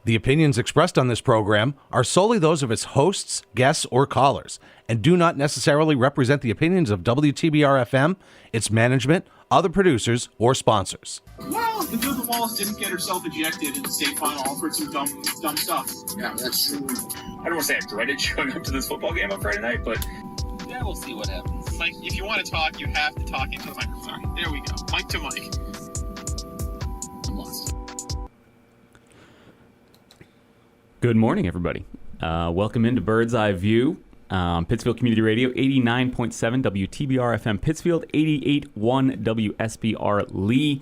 The opinions expressed on this program are solely those of its hosts, guests, or callers, and do not necessarily represent the opinions of WTBR-FM, its management, other producers, or sponsors. Well, the Duke of Wallace didn't get herself ejected in the state final all for some dumb stuff. Yeah, that's true. I don't want to say I dreaded showing up to this football game on Friday night, but yeah, we'll see what happens. Mike, if you want to talk, you have to talk into the microphone. There we go. Mic to mic. I'm lost. Good morning, everybody. Welcome into Bird's Eye View. Pittsfield Community Radio, 89.7 WTBR-FM Pittsfield, 88.1 WSBR Lee.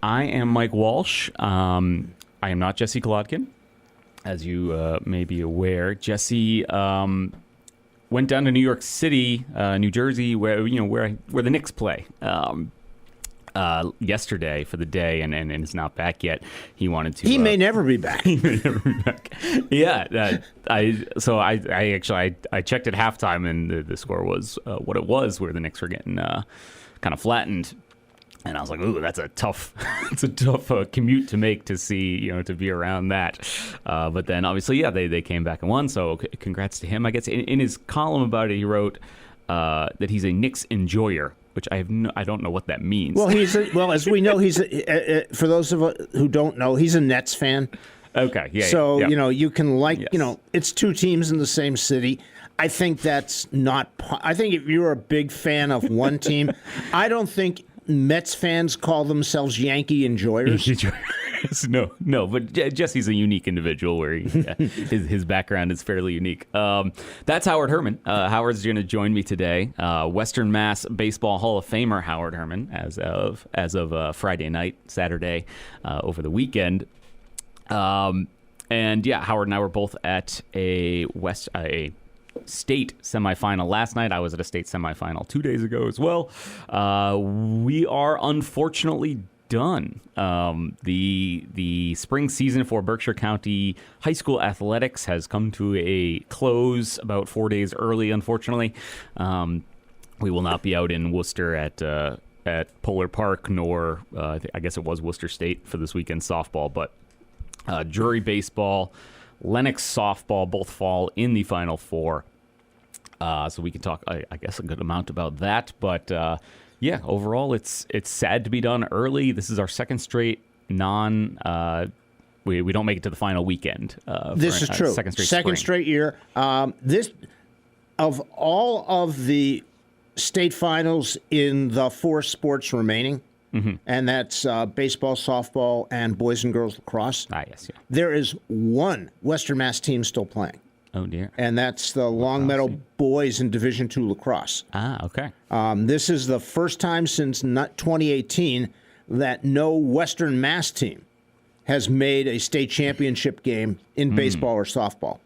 I am Mike Walsh. I am not Jesse Kolodkin, as you may be aware. Jesse went down to New York City, New Jersey, where the Knicks play. Yesterday for the day, and is not back yet. He wanted to. He may never be back. He may never be back. Yeah, I checked at halftime, and the score was what it was, where the Knicks were getting kind of flattened, and I was like, "Ooh, that's a tough, it's a tough commute to make to see, to be around that." But then obviously, yeah, they came back and won. So congrats to him. I guess in his column about it, he wrote that he's a Knicks enjoyer, which I don't know what that means. Well, as we know, for those of us who don't know, he's a Nets fan. Okay, yeah. So, yeah. You can Yes. It's two teams in the same city. I think that's not, I think if you're a big fan of one team, I don't think Mets fans call themselves Yankee enjoyers. No, but Jesse's a unique individual where his background is fairly unique. That's Howard Herman. Howard's going to join me today. Western Mass Baseball Hall of Famer Howard Herman, as of Friday night, Saturday, over the weekend. And yeah, Howard and I were both at a state semifinal last night. I was at a state semifinal 2 days ago as well. We are unfortunately done. The spring season for Berkshire County High School athletics has come to a close about 4 days early, unfortunately. We will not be out in Worcester at Polar Park, nor I guess it was Worcester State for this weekend's softball, but Drury baseball, Lennox softball both fall in the Final Four. So we can talk, I guess, a good amount about that. But yeah, overall, it's sad to be done early. This is our second straight we don't make it to the final weekend. This is true. Second straight year. This of all of the state finals in the four sports remaining. Mm-hmm. And that's baseball, softball, and boys and girls lacrosse. Yes, yeah. There is one Western Mass team still playing. Oh, dear. And that's the Longmeadow boys in Division II lacrosse. Okay. This is the first time since 2018 that no Western Mass team has made a state championship game in baseball or softball.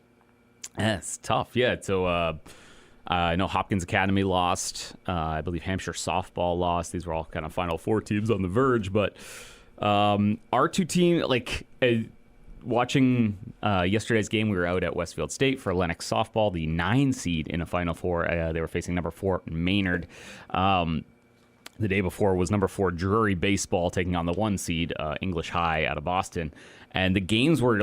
That's tough. Yeah, so I know Hopkins Academy lost. I believe Hampshire softball lost. These were all kind of Final Four teams on the verge. But our two teams, watching yesterday's game, we were out at Westfield State for Lennox softball, the 9 seed in a Final Four. They were facing number 4 Maynard. The day before was number 4 Drury baseball taking on the 1 seed English High out of Boston. And the games were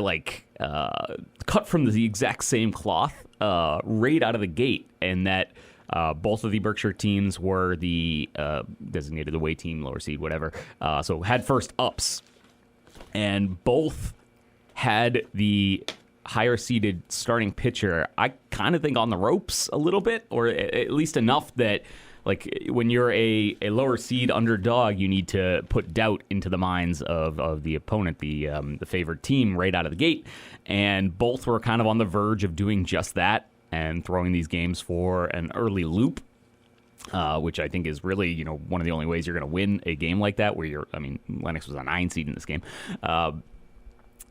cut from the exact same cloth right out of the gate, and that both of the Berkshire teams were the designated away team, lower seed, whatever. So had first ups, and both had the higher seeded starting pitcher, I kind of think, on the ropes a little bit, or at least enough that, when you're a lower seed underdog, you need to put doubt into the minds of the opponent, the favored team, right out of the gate. And both were kind of on the verge of doing just that and throwing these games for an early loop, which I think is really, one of the only ways you're going to win a game like that, where Lennox was a 9 seed in this game.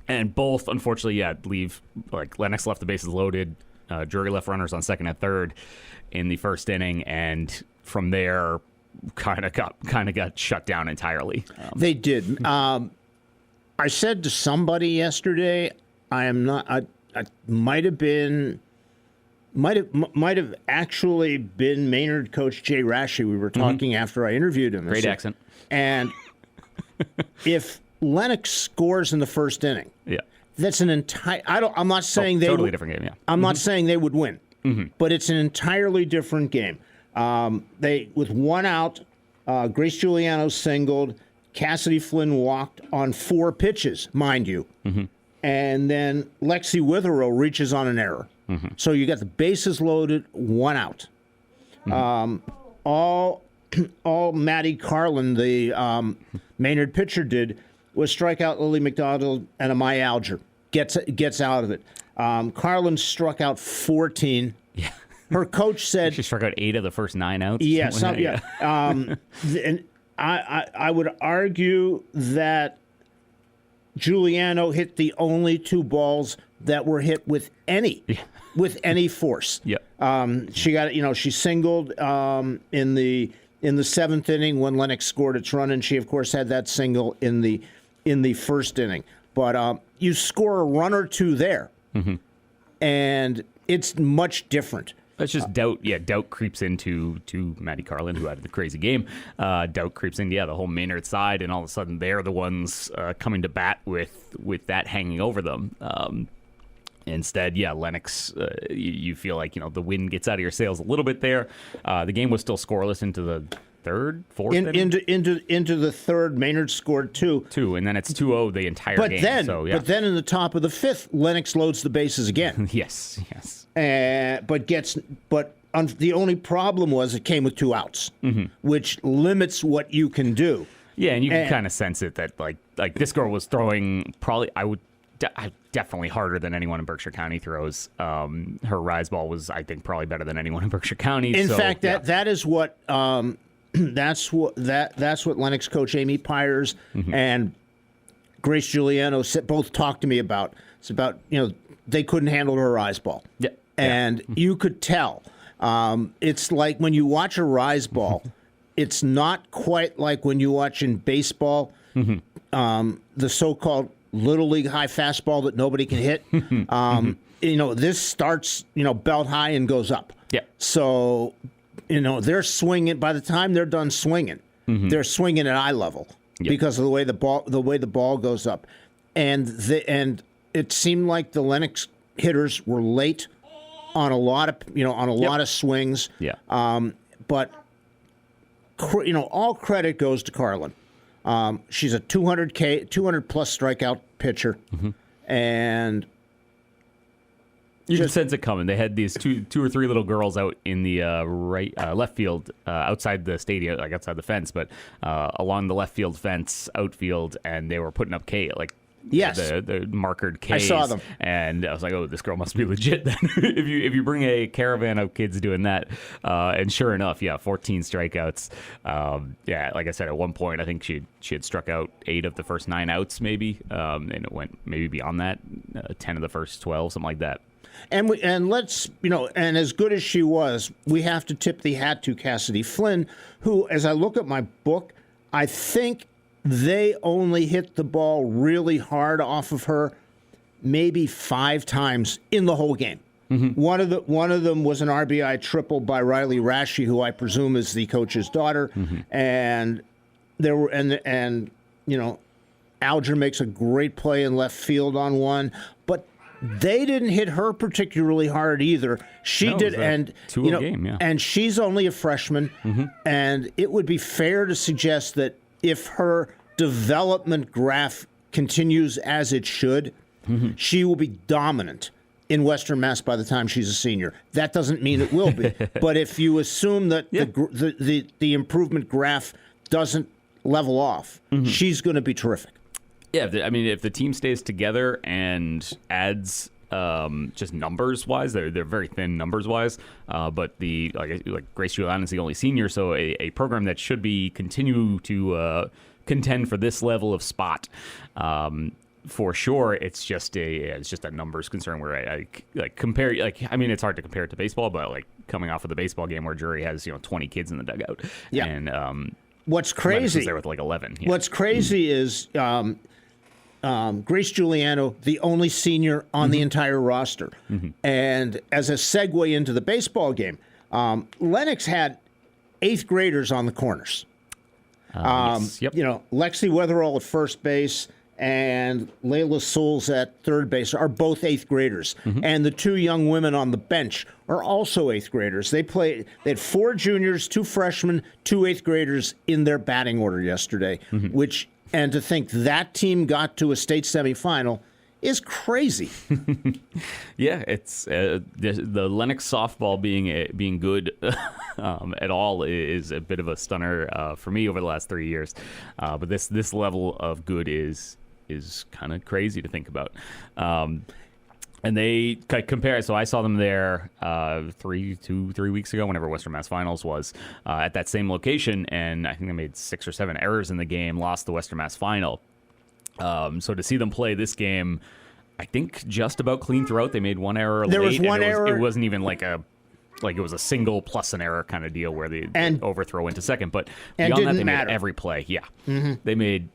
And both, unfortunately, leave. Lennox left the bases loaded. Drury left runners on second and third in the first inning, and from there, kind of got shut down entirely. They did. I said to somebody yesterday, I might have actually been Maynard coach Jay Rashi. We were talking after I interviewed him. Great accent. And if Lennox scores in the first inning, That's an entire. I'm not saying they totally different game. Yeah, I'm not saying they would win, but it's an entirely different game. They with one out, Grace Giuliano singled, Cassidy Flynn walked on 4 pitches, mind you, and then Lexi Witherill reaches on an error. So you got the bases loaded, 1 out. All Maddie Carlin, the Maynard pitcher, did was strike out Lily McDonald and Amaya Alger. Gets out of it. Carlin struck out 14. Yeah. Her coach said she struck out 8 of the first 9 outs. Yeah, and I would argue that Giuliano hit the only 2 balls that were hit with any force. Yep. She got she singled in the 7th inning when Lennox scored its run, and she of course had that single in the 1st inning. But you score a run or 2 there, and it's much different. That's just doubt. Yeah, doubt creeps into Maddie Carlin, who had the crazy game. Doubt creeps into the whole Maynard side, and all of a sudden they're the ones coming to bat with that hanging over them. Instead, Lennox, you feel like the wind gets out of your sails a little bit there. The game was still scoreless into the 3rd, 4th inning? Into the 3rd. Maynard scored 2, and then it's 2-0 the entire game. But then in the top of the 5th, Lennox loads the bases again. yes. But the only problem was it came with 2 outs, which limits what you can do. Yeah, and you can kind of sense it that like this girl was throwing probably definitely harder than anyone in Berkshire County throws. Her rise ball was, I think, probably better than anyone in Berkshire County. In fact, that is what that's what Lennox coach Amy Pyers and Grace Giuliano both talked to me about. It's about they couldn't handle her rise ball. Yeah. And you could tell. It's like when you watch a rise ball, it's not quite like when you watch in baseball the so-called Little League high fastball that nobody can hit. This starts, belt high and goes up. Yeah. So, they're swinging. By the time they're done swinging, they're swinging at eye level because of the way the ball goes up. And it seemed like the Lennox hitters were late on a lot of swings. Yeah. But all credit goes to Carlin. She's a 200 plus strikeout pitcher, and you can sense it coming. They had these two or three little girls out in the left field, outside the stadium, like outside the fence, but along the left field fence, outfield, and they were putting up Yes, the markered Ks. I saw them, and I was like, "Oh, this girl must be legit." Then, if you bring a caravan of kids doing that, and sure enough, 14 strikeouts. Like I said, at one point, I think she had struck out 8 of the first 9 outs, maybe, and it went maybe beyond that, 10 of the first 12, something like that. And let's and as good as she was, we have to tip the hat to Cassidy Flynn, who, as I look at my book, I think they only hit the ball really hard off of her maybe 5 times in the whole game. One of them was an RBI triple by Riley Rashi, who I presume is the coach's daughter, and there were Alger makes a great play in left field on one, but they didn't hit her particularly hard either. She did, and game, and she's only a freshman, and it would be fair to suggest that if her development graph continues as it should, she will be dominant in Western Mass by the time she's a senior. That doesn't mean it will be. But if you assume that the improvement graph doesn't level off, she's going to be terrific. Yeah, if the team stays together and adds just numbers wise, they're very thin numbers wise. But like Grace Giuliano is the only senior, so a program that should be continue to contend for this level of spot. For sure, it's just a numbers concern where I compare. It's hard to compare it to baseball, but coming off of the baseball game where Drury has 20 kids in the dugout. Yeah. And what's crazy was there with 11. Yeah. What's crazy is Grace Giuliano, the only senior on the entire roster. And as a segue into the baseball game, Lennox had 8th graders on the corners. Yes. Yep. Lexi Wetherill at first base, and Layla Souls at third base are both 8th graders. And the 2 young women on the bench are also 8th graders. They had 4 juniors, 2 freshmen, 2 8th graders in their batting order yesterday, and to think that team got to a state semifinal is crazy. Yeah, it's the Lennox softball being good at all is a bit of a stunner for me over the last 3 years. But this level of good is kind of crazy to think about. And they compare. So I saw them there 3 weeks ago, whenever Western Mass Finals was at that same location, and I think they made 6 or 7 errors in the game, lost the Western Mass Final. So to see them play this game, I think just about clean throughout. They made 1 error. There late, was one error. It wasn't even like it was a single plus an error kind of deal where they overthrow into second. But beyond that, they made every play. Yeah, they made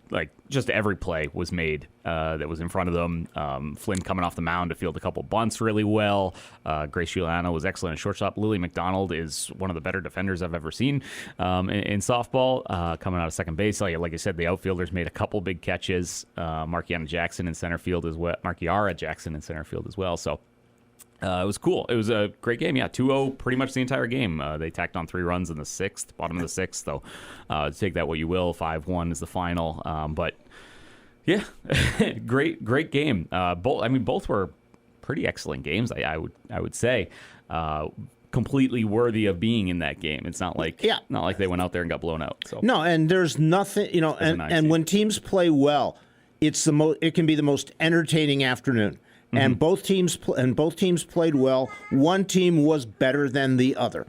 just every play was made that was in front of them. Flynn coming off the mound to field a couple bunts really well. Grace Giuliano was excellent at shortstop. Lily McDonald is one of the better defenders I've ever seen in softball. Coming out of second base, like I said, the outfielders made a couple big catches. Markiara Jackson in center field as well. So. It was cool. It was a great game. Yeah, 2-0 pretty much the entire game. They tacked on 3 runs in the 6th, bottom of the 6th. So take that what you will. 5-1 is the final. But yeah, great game. Both were pretty excellent games. I would say completely worthy of being in that game. It's not like they went out there and got blown out. So no, and there's nothing and when teams play well, it can be the most entertaining afternoon. And both teams played well. One team was better than the other.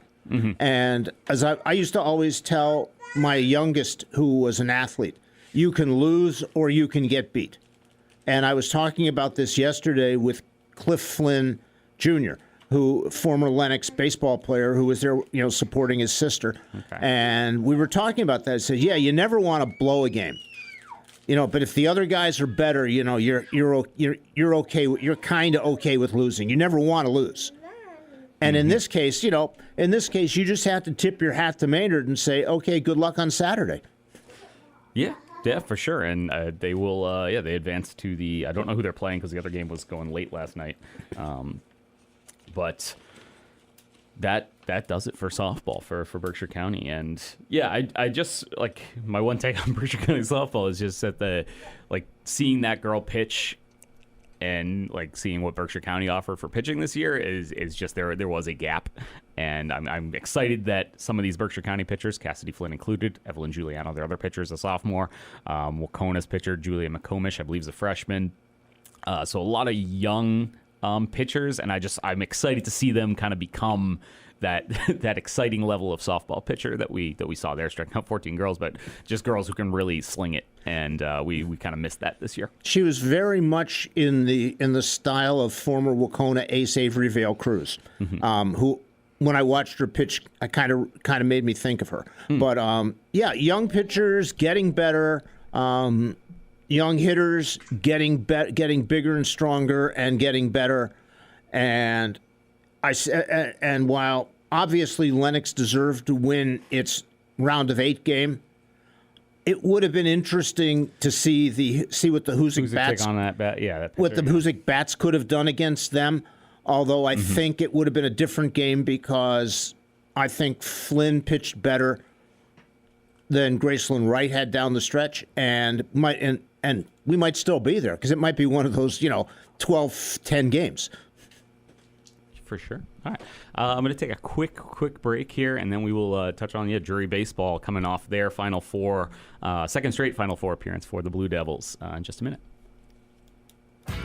And as I used to always tell my youngest, who was an athlete, you can lose or you can get beat. And I was talking about this yesterday with Cliff Flynn Jr., who former Lennox baseball player who was there, supporting his sister. Okay. And we were talking about that. I said, yeah, you never want to blow a game. But if the other guys are better, you're okay. You're kind of okay with losing. You never want to lose. And in this case, you just have to tip your hat to Maynard and say, okay, good luck on Saturday. Yeah, for sure. And they will. They advanced to the. I don't know who they're playing because the other game was going late last night. But that does it for softball for Berkshire County. And yeah, I just my one take on Berkshire County softball is just that seeing that girl pitch and seeing what Berkshire County offered for pitching this year is just there was a gap. And I'm excited that some of these Berkshire County pitchers, Cassidy Flynn included, Evelyn Giuliano, their other pitchers, a sophomore, Wacona's pitcher, Julia McComish, I believe is a freshman. So a lot of young pitchers, and I'm excited to see them kind of become that exciting level of softball pitcher that we saw there, striking out 14 girls, but just girls who can really sling it, and we kind of missed that this year. She was very much in the style of former Wacona ace Avery Vale Cruz, who, when I watched her pitch, I kind of made me think of her. But young pitchers getting better. Young hitters getting bigger and stronger and getting better, and while obviously Lennox deserved to win its round of 8 game, it would have been interesting to see what the Hoosick Bats on that bat. Yeah, that pitcher, what the Hoosick Bats could have done against them. Although I think it would have been a different game because I think Flynn pitched better than Gracelyn Wright had down the stretch, and we might still be there because it might be one of those 12-10 games. For sure. All right. I'm going to take a quick break here, and then we will touch on Drury baseball coming off their Final Four, second straight Final Four appearance for the Blue Devils in just a minute.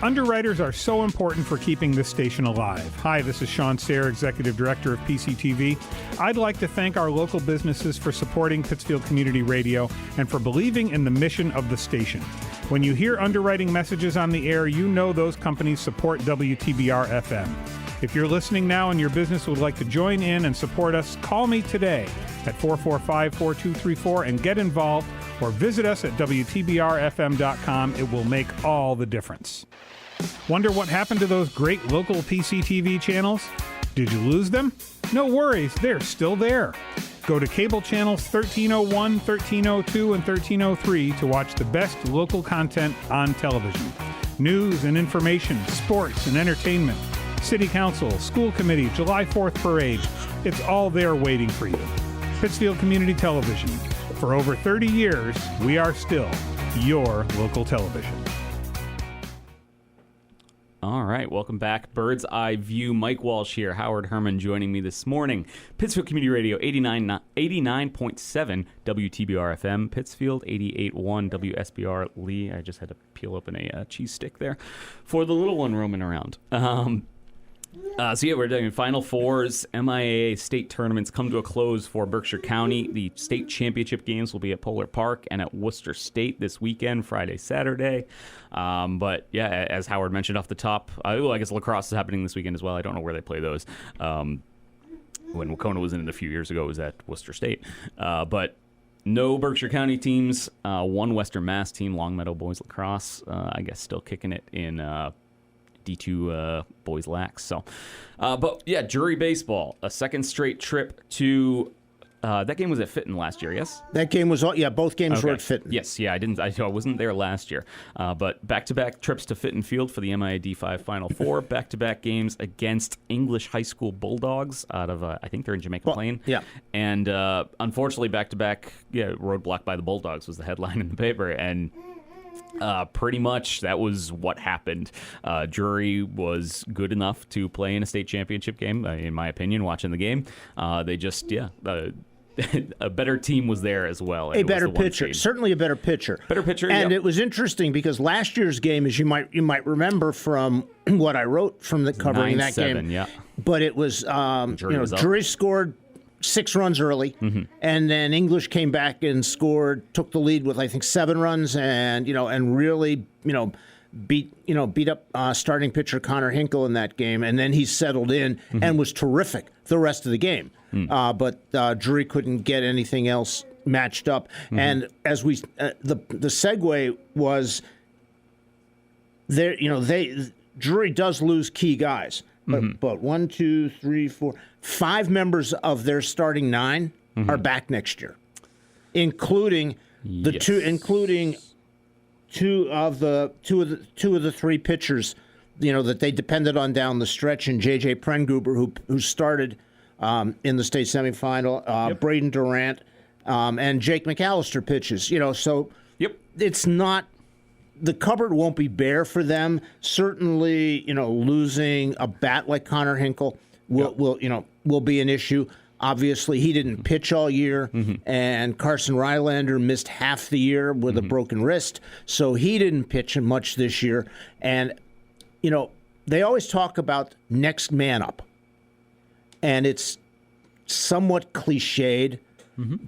Underwriters are so important for keeping this station alive. Hi, this is Sean Sayre, Executive Director of PCTV. I'd like to thank our local businesses for supporting Pittsfield Community Radio and for believing in the mission of the station. When you hear underwriting messages on the air, you know those companies support WTBR-FM. If you're listening now and your business would like to join in and support us, call me today at 445-4234 and get involved, or visit us at WTBR-FM.com. It will make all the difference. Wonder what happened to those great local PCTV channels? Did you lose them? No worries, they're still there. Go to cable channels 1301, 1302, and 1303 to watch the best local content on television. News and information, sports and entertainment, city council, school committee, July 4th parade. It's all there waiting for you. Pittsfield Community Television. For over 30 years, we are still your local television. All right, welcome back. Bird's Eye View. Mike Walsh here. Howard Herman joining me this morning. Pittsfield Community Radio, 89.7 WTBR-FM. Pittsfield, 88.1 WSBR Lee. I just had to peel open a cheese stick there for the little one roaming around. We're doing Final Fours. MIAA state tournaments come to a close for Berkshire County. The state championship games will be at Polar Park and at Worcester State this weekend, Friday, Saturday. But yeah, as Howard mentioned off the top, I guess lacrosse is happening this weekend as well. I don't know where they play those. When Wacona was in it a few years ago, it was at Worcester State. But no Berkshire County teams. One Western Mass team, Longmeadow Boys Lacrosse, I guess still kicking it in D2 boys lax. So, but yeah, Drury baseball, a second straight trip to. That game was at Fitton last year, yes? That game was, both games were at Fitton. Yes, yeah, I wasn't there last year. But back-to-back trips to Fitton Field for the MIA D5 Final Four. Back-to-back games against English High School Bulldogs out of, I think they're in Jamaica Plain. Yeah. And unfortunately, back-to-back, roadblock by the Bulldogs was the headline in the paper. And pretty much that was what happened. Drury was good enough to play in a state championship game, in my opinion, watching the game. They just, a better team was there as well. A better pitcher, certainly a better pitcher. And it was interesting because last year's game, as you might remember from what I wrote from the covering that game. Yeah. But it was, Drury scored 6 runs early, and then English came back and took the lead with I think 7 runs, and really beat up starting pitcher Connor Hinkle in that game, and then he settled in and was terrific the rest of the game. But Drury couldn't get anything else matched up, and as we the segue was there, Drury does lose key guys. But 1, 2, 3, 4, 5 members of their starting 9 are back next year, including two of the 3 pitchers, that they depended on down the stretch, and J.J. Prengruber, who started in the state semifinal, Braden Durant, and Jake McAllister pitches. So it's not. The cupboard won't be bare for them. Certainly, losing a bat like Connor Hinkle will be an issue. Obviously, he didn't pitch all year, and Carson Rylander missed half the year with a broken wrist, so he didn't pitch much this year. And, they always talk about next man up, and it's somewhat cliched,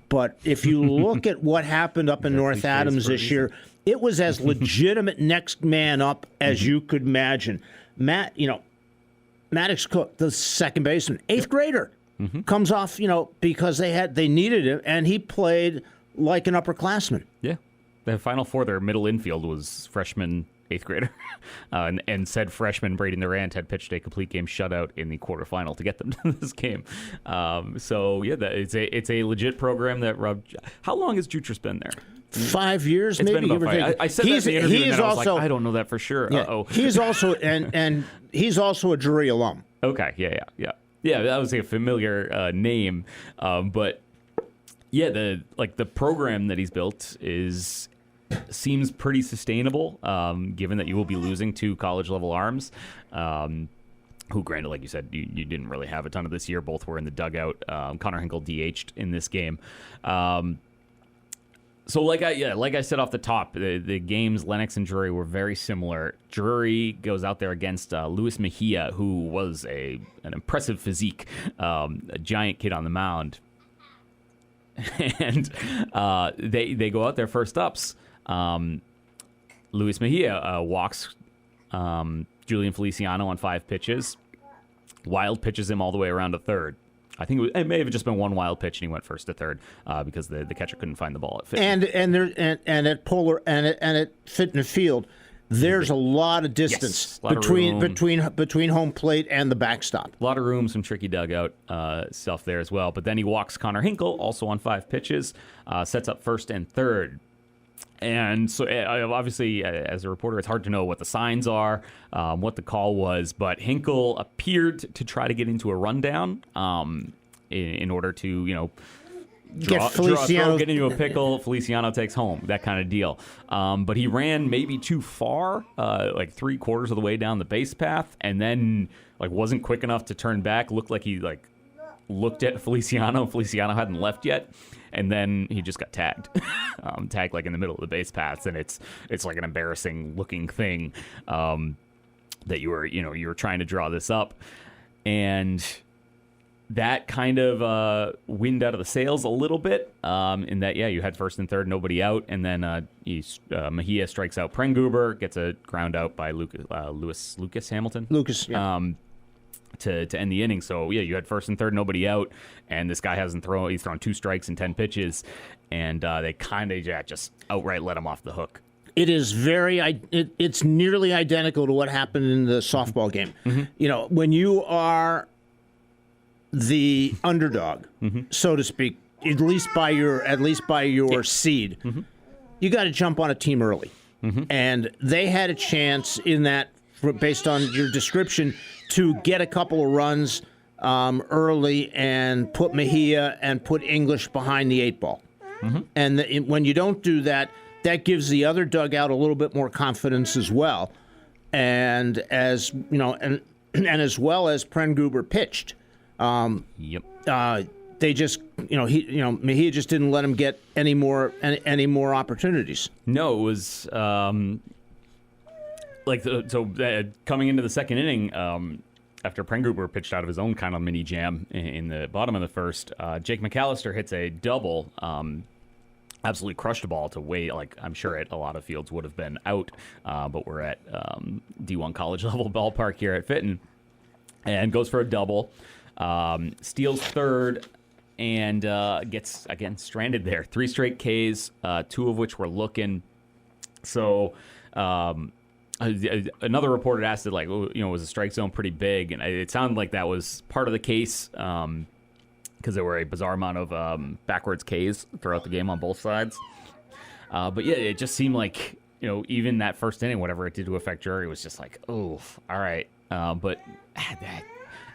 but if you look at what happened up in North Adams this year, it was as legitimate next man up as you could imagine. Maddox Cook, the second baseman, 8th grader, comes off, because they needed him, and he played like an upperclassman. Yeah. The Final Four, their middle infield was freshman 8th grader. and said freshman Braden Durant had pitched a complete game shutout in the quarterfinal to get them to this game. It's a legit program that rubbed. How long has Jutras been there? 5 years, it's maybe. Been about 5. I said that in the interview, and then I was like, I don't know that for sure. Yeah, he's also and he's also a Drury alum. Okay, yeah. That was a familiar name, but the program that he's built seems pretty sustainable, given that you will be losing 2 college level arms. Who, granted, like you said, you didn't really have a ton of this year. Both were in the dugout. Connor Hinkle DH'd in this game. So like I said off the top, the games Lennox and Drury were very similar. Drury goes out there against Luis Mejia, who was an impressive physique, a giant kid on the mound, and they go out there first ups. Luis Mejia walks Julian Feliciano on 5 pitches. Wild pitches him all the way around to third. I think it may have just been one wild pitch, and he went first to third because the catcher couldn't find the ball at Fitton. And at Polar and at Fitton Field, there's a lot of distance lot of between home plate and the backstop. A lot of room, some tricky dugout stuff there as well. But then he walks Connor Hinkle, also on 5 pitches, sets up first and third. And so, obviously, as a reporter, it's hard to know what the signs are, what the call was. But Hinkle appeared to try to get into a rundown in order to, get into a pickle. Feliciano takes home, that kind of deal. But he ran maybe too far, like 3/4 of the way down the base path, and then wasn't quick enough to turn back. Looked like he looked at Feliciano. Feliciano hadn't left yet. And then he just got tagged, tagged in the middle of the base paths, and it's like an embarrassing looking thing that you were trying to draw this up, and that kind of wind out of the sails a little bit. In that, you had first and third, nobody out, and then Mejia strikes out Prenguber, gets a ground out by Lucas Hamilton. To end the inning. So, you had first and third, nobody out, and this guy he's thrown 2 strikes in 10 pitches, and they kind of just outright let him off the hook. It is it's nearly identical to what happened in the softball game. Mm-hmm. When you are the underdog, so to speak, at least by your seed, you got to jump on a team early. And they had a chance in that, based on your description, to get a couple of runs early and put Mejia and put English behind the 8 ball. And when you don't do that, that gives the other dugout a little bit more confidence as well. And as and as well as Prenguber pitched. They just Mejia just didn't let him get any more opportunities. No, it was coming into the second inning, after Prenguber pitched out of his own kind of mini jam in the bottom of the first, Jake McAllister hits a double, absolutely crushed the ball to way, I'm sure a lot of fields would have been out, but we're at D1 college level ballpark here at Fitton, and goes for a double, steals third, and gets, again, stranded there. 3 straight Ks, 2 of which were looking. So... another reporter asked it, was the strike zone pretty big? And it sounded like that was part of the case because there were a bizarre amount of backwards Ks throughout the game on both sides. But it just seemed like, even that first inning, whatever it did to affect Drury was just all right.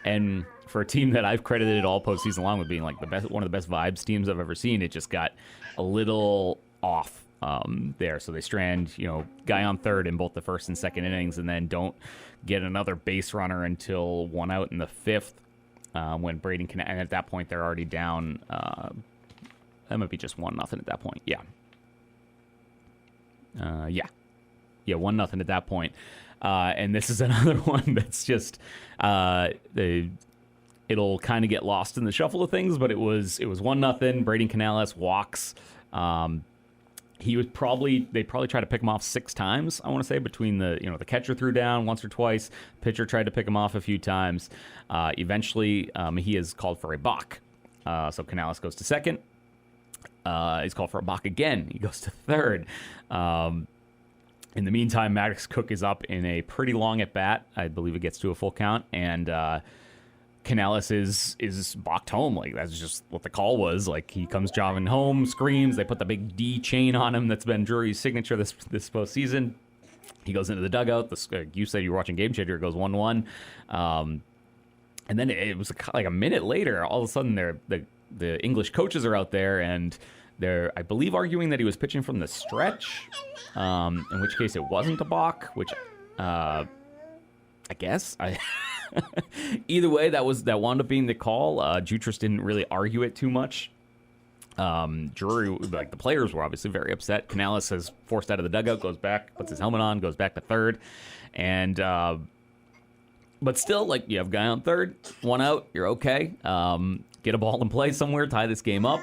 And for a team that I've credited all postseason long with being one of the best vibes teams I've ever seen, it just got a little off. There, so they strand, guy on third in both the first and second innings, and then don't get another base runner until 1 out in the 5th, when Braden can. And at that point, they're already down. That might be just 1-0 at that point. 1-0 at that point. And this is another one that's just it'll kind of get lost in the shuffle of things, but it was 1-0. Braden Canales walks. They probably tried to pick him off 6 times, I want to say, between the catcher threw down once or twice, pitcher tried to pick him off a few times. Eventually, he is called for a balk. So Canales goes to second. He's called for a balk again. He goes to third. In the meantime, Maddox Cook is up in a pretty long at bat. I believe it gets to a full count, and Canales is balked home. That's just what the call was. He comes jogging home, screams. They put the big D chain on him that's been Drury's signature this postseason. He goes into the dugout. You said you were watching Game Changer. It goes 1-1. And then it was a minute later, all of a sudden the English coaches are out there, and they're, I believe, arguing that he was pitching from the stretch, in which case it wasn't a balk, which I guess either way, that wound up being the call. Jutras didn't really argue it too much. Drury, the players were obviously very upset. Canales is forced out of the dugout, goes back, puts his helmet on, goes back to third, and but still, you have a guy on third, 1 out, you're okay. Get a ball in play somewhere, tie this game up.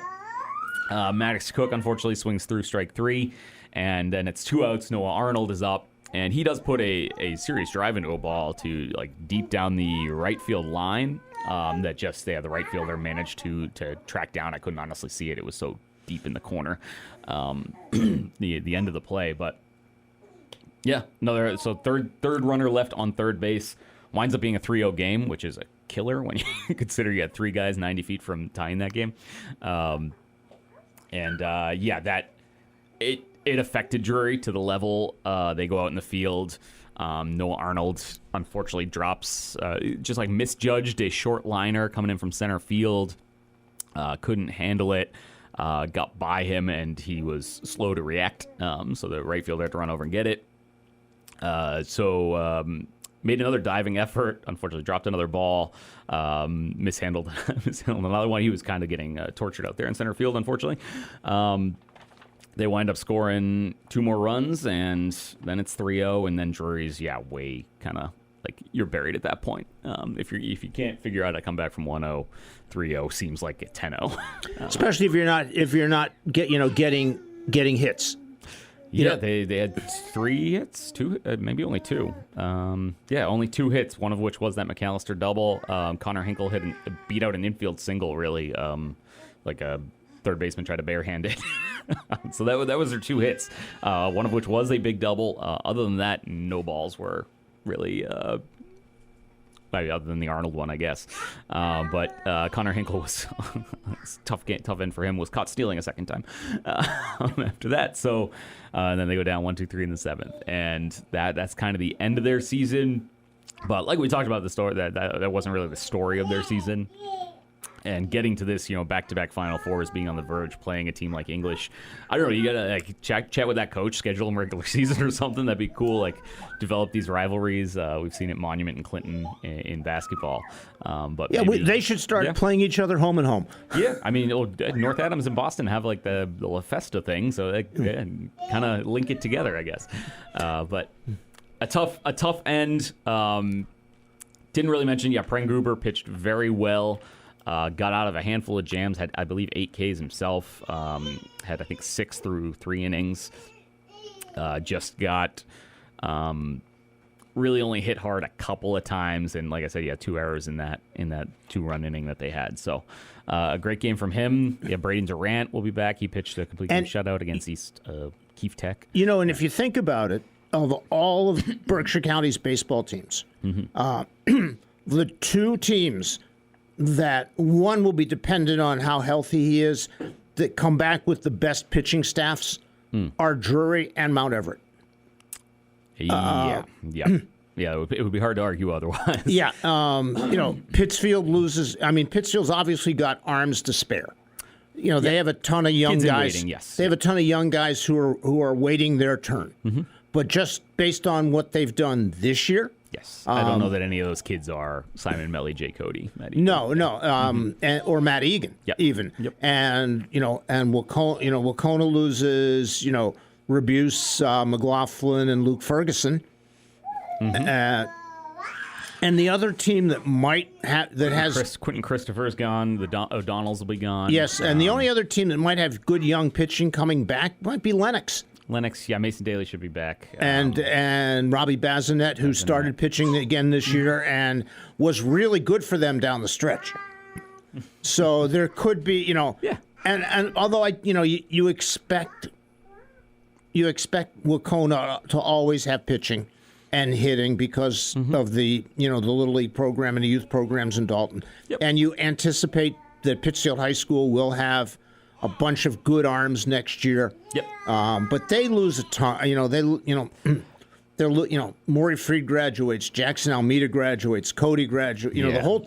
Maddox Cook unfortunately swings through strike 3, and then it's 2 outs. Noah Arnold is up. And he does put a serious drive into a ball to deep down the right field line that just the right fielder managed to track down. I couldn't honestly see it. It was so deep in the corner, the end of the play. But Yeah, another third runner left on third base. Winds up being a 3-0 game, which is a killer when you consider you had 3 guys 90 feet from tying that game. It affected Drury to the level they go out in the field. Noah Arnold unfortunately drops, just like misjudged a short liner coming in from center field. Couldn't handle it. Got by him, and he was slow to react. So the right fielder had to run over and get it. Made another diving effort. Unfortunately, dropped another ball. Mishandled another one. He was kind of getting tortured out there in center field, unfortunately. They wind up scoring 2 more runs, and then it's 3-0, and then Drury's, way kind of like you're buried at that point. If you can't figure out how to come back from 1-0, 3-0 seems like a 10-0. Especially if you're not getting hits. Yeah, they had 3 hits, 2, maybe only 2. Only 2 hits, one of which was that McAllister double. Connor Hinkle beat out an infield single, really, like a third baseman tried to barehand it. So that was their 2 hits, one of which was a big double. Other than that, no balls were really, maybe other than the Arnold one, I guess. But Connor Hinkle was tough end for him, was caught stealing a second time after that. So and then they go down 1-2-3 in the 7th. And that's kind of the end of their season. But like we talked about the story, that wasn't really the story of their season. And getting to this, back-to-back Final Fours, being on the verge, playing a team like English, I don't know. You gotta chat with that coach, schedule them regular season or something. That'd be cool. Like develop these rivalries. We've seen it Monument and Clinton in basketball. But they should start playing each other home and home. Yeah, I mean, North Adams and Boston have like the La Festa thing, so they kind of link it together, I guess. But a tough end. Didn't really mention. Pren Gruber pitched very well. Got out of a handful of jams, had, I believe, 8 Ks himself, had, I think, 6 through 3 innings, just got really only hit hard a couple of times, and like I said, 2 errors in that 2-run inning that they had. So a great game from him. Braden Durant will be back. He pitched a complete game shutout against East Keefe Tech. And if you think about it, of all of Berkshire County's baseball teams, the 2 teams that one will be dependent on how healthy he is, that come back with the best pitching staffs are Drury and Mount Everett. It would be hard to argue otherwise. Pittsfield loses. I mean, Pittsfield's obviously got arms to spare. They have a ton of young guys. Waiting, yes. They have a ton of young guys who are waiting their turn. Mm-hmm. But just based on what they've done this year. Yes, I don't know that any of those kids are Simon Melly, Jay Cody, Matt Egan. No, or Matt Egan, even. Yep. And Wacona loses, Rebuse, McLaughlin, and Luke Ferguson. Mm-hmm. And the other team that has Quentin Christopher's gone, the O'Donnells will be gone. Yes, and the only other team that might have good young pitching coming back might be Lennox. Mason Daly should be back. And Robbie Bazinet, who started pitching again this year and was really good for them down the stretch. So there could be, and although you expect Wacona to always have pitching and hitting because of the Little League program and the youth programs in Dalton. Yep. And you anticipate that Pittsfield High School will have a bunch of good arms next year. Yep. But they lose a ton. Maury Freed graduates, Jackson Almeida graduates, Cody graduates. The whole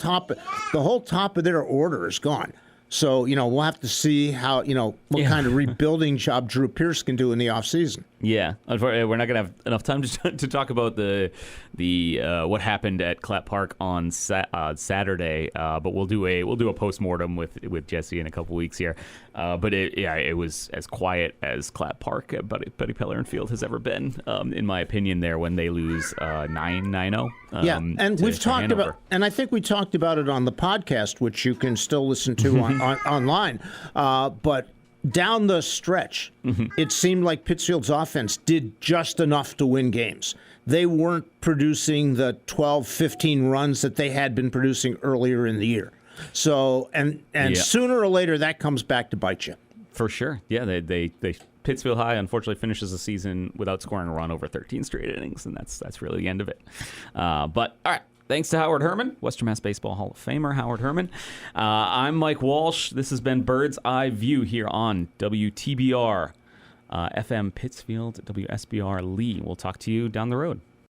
top of their order is gone. So we'll have to see how what kind of rebuilding job Drew Pierce can do in the offseason. Yeah, unfortunately, we're not going to have enough time to talk about the what happened at Clap Park on Saturday, but we'll do a postmortem with Jesse in a couple weeks here. But it was as quiet as Clap Park at Buddy Pellerin Field has ever been, in my opinion. There when they lose 9-0. And we've talked about, and I think we talked about it on the podcast, which you can still listen to online. But down the stretch, it seemed like Pittsfield's offense did just enough to win games. They weren't producing the 12, 15 runs that they had been producing earlier in the year. So, and sooner or later, that comes back to bite you. For sure. Yeah, they Pittsfield High unfortunately finishes the season without scoring a run over 13 straight innings, and that's really the end of it. But all right. Thanks to Howard Herman, Western Mass Baseball Hall of Famer Howard Herman. I'm Mike Walsh. This has been Bird's Eye View here on WTBR FM Pittsfield, WSBR Lee. We'll talk to you down the road.